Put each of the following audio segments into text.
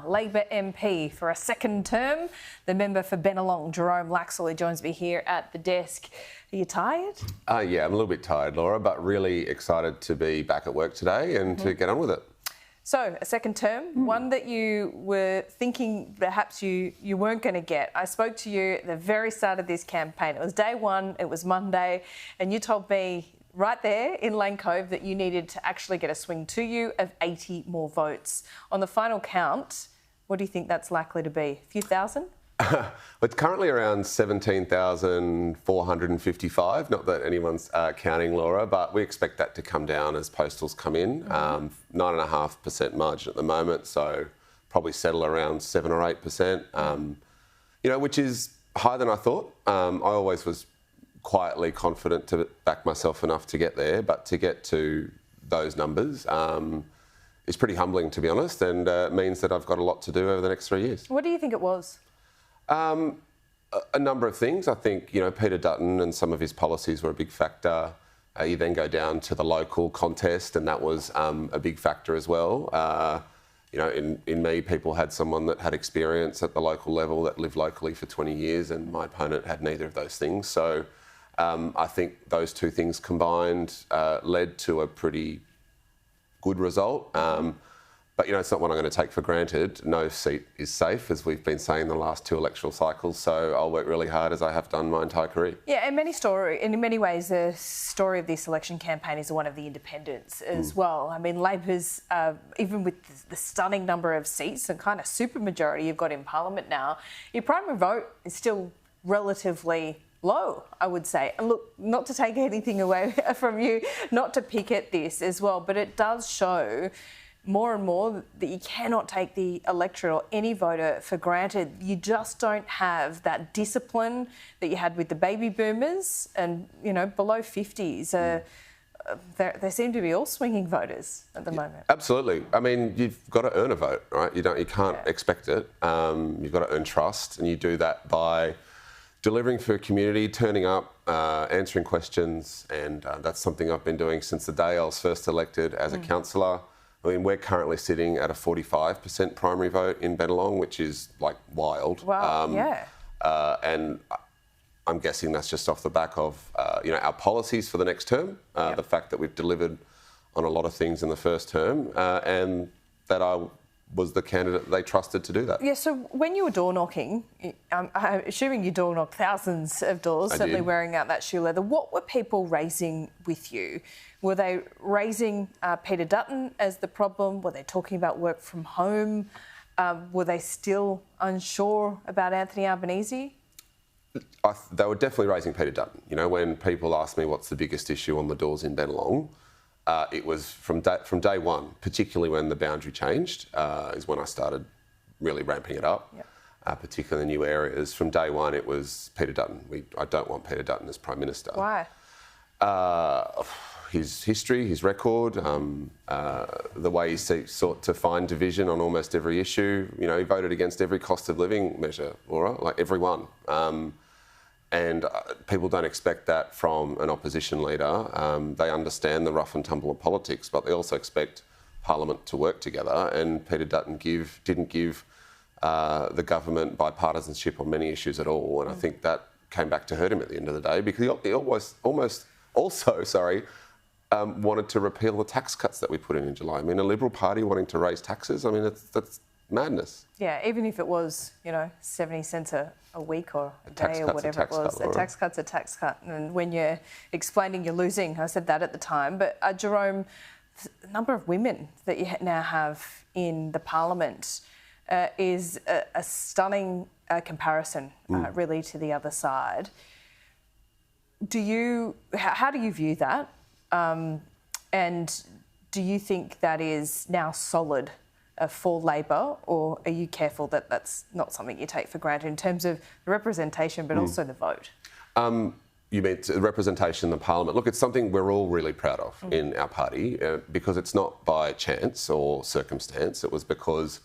Labor MP for a second term, the member for Bennelong, Jerome Laxale, joins me here at the desk. Are you tired? Yeah, I'm a little bit tired, Laura, but really excited to be back at work today and to get on with it. So, a second term, one that you were thinking perhaps you weren't going to get. I spoke to you at the very start of this campaign. It was day one, it was Monday, and you told me right there in Lane Cove that you needed to actually get a swing to you of 80 more votes. On the final count, what do you think that's likely to be? A few thousand? It's currently around 17,455. Not that anyone's counting, Laura, but we expect that to come down as postals come in. 9.5% margin at the moment, so probably settle around 7 or 8%. Which is higher than I thought. I always was quietly confident to back myself enough to get there, but to get to those numbers is pretty humbling, to be honest, and means that I've got a lot to do over the next 3 years. What do you think it was? A number of things. I think, Peter Dutton and some of his policies were a big factor. You then go down to the local contest, and that was a big factor as well. In me, people had someone that had experience at the local level that lived locally for 20 years, and my opponent had neither of those things. So I think those two things combined led to a pretty good result. But, it's not one I'm going to take for granted. No seat is safe, as we've been saying the last two electoral cycles. So I'll work really hard, as I have done my entire career. Yeah, in many ways, the story of this election campaign is one of the independents as well. I mean, Labor's, even with the stunning number of seats and kind of supermajority you've got in Parliament now, your primary vote is still relatively low, I would say. And look, not to take anything away from you, not to pick at this as well, but it does show more and more that you cannot take the electorate or any voter for granted. You just don't have that discipline that you had with the baby boomers and, below 50s. They seem to be all swinging voters at the moment. Absolutely. I mean, you've got to earn a vote, right? You can't expect it. You've got to earn trust, and you do that by delivering for a community, turning up, answering questions, and that's something I've been doing since the day I was first elected as a councillor. I mean, we're currently sitting at a 45% primary vote in Bennelong, which is, wild. Wow, yeah. And I'm guessing that's just off the back of, our policies for the next term, the fact that we've delivered on a lot of things in the first term, and that I was the candidate they trusted to do that. Yeah, so when you were door knocking, I'm assuming you door knocked thousands of doors, certainly wearing out that shoe leather. What were people raising with you? Were they raising Peter Dutton as the problem? Were they talking about work from home? Were they still unsure about Anthony Albanese? They were definitely raising Peter Dutton. When people ask me what's the biggest issue on the doors in Bennelong, it was from day one, particularly when the boundary changed, is when I started really ramping it up, particularly in the new areas. From day one, it was Peter Dutton. I don't want Peter Dutton as Prime Minister. Why? His history, his record, the way he sought to find division on almost every issue. He voted against every cost of living measure, Laura, every one. And people don't expect that from an opposition leader. They understand the rough and tumble of politics, but they also expect Parliament to work together. And Peter Dutton didn't give the government bipartisanship on many issues at all. And I think that came back to hurt him at the end of the day, because he almost wanted to repeal the tax cuts that we put in July. I mean, a Liberal Party wanting to raise taxes, I mean, that's madness. Yeah, even if it was, 70 cents a week or a day or whatever it was. A tax cut's a tax cut. And when you're explaining you're losing, I said that at the time. But Jerome, the number of women that you now have in the Parliament is a stunning comparison, really, to the other side. How do you view that? And do you think that is now solid for Labor, or are you careful that that's not something you take for granted in terms of the representation but also the vote? You mean the representation in the Parliament? Look, it's something we're all really proud of in our party, because it's not by chance or circumstance. It was because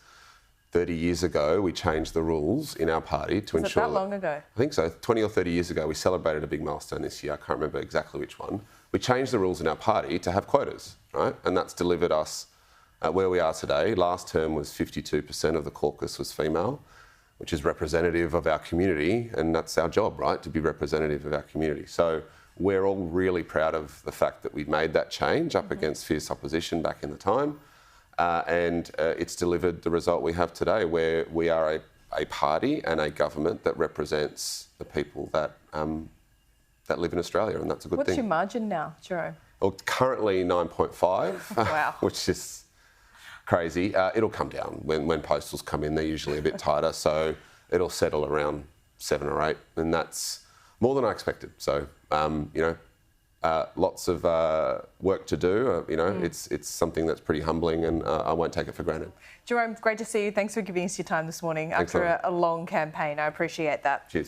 30 years ago we changed the rules in our party to ensure... Was it that long ago? I think so. 20 or 30 years ago we celebrated a big milestone this year. I can't remember exactly which one. We changed the rules in our party to have quotas, right? And that's delivered us where we are today. Last term was 52% of the caucus was female, which is representative of our community, and that's our job, right, to be representative of our community. So we're all really proud of the fact that we made that change up against fierce opposition back in the time, and it's delivered the result we have today, where we are a party and a government that represents the people that that live in Australia, and that's a good thing. What's your margin now, Jerome? Well, currently 9.5, Wow. which is crazy. It'll come down when postals come in. They're usually a bit tighter, so it'll settle around 7 or 8, and that's more than I expected. So, lots of work to do. It's something that's pretty humbling, and I won't take it for granted. Jerome, great to see you. Thanks for giving us your time this morning after a long campaign. I appreciate that. Cheers.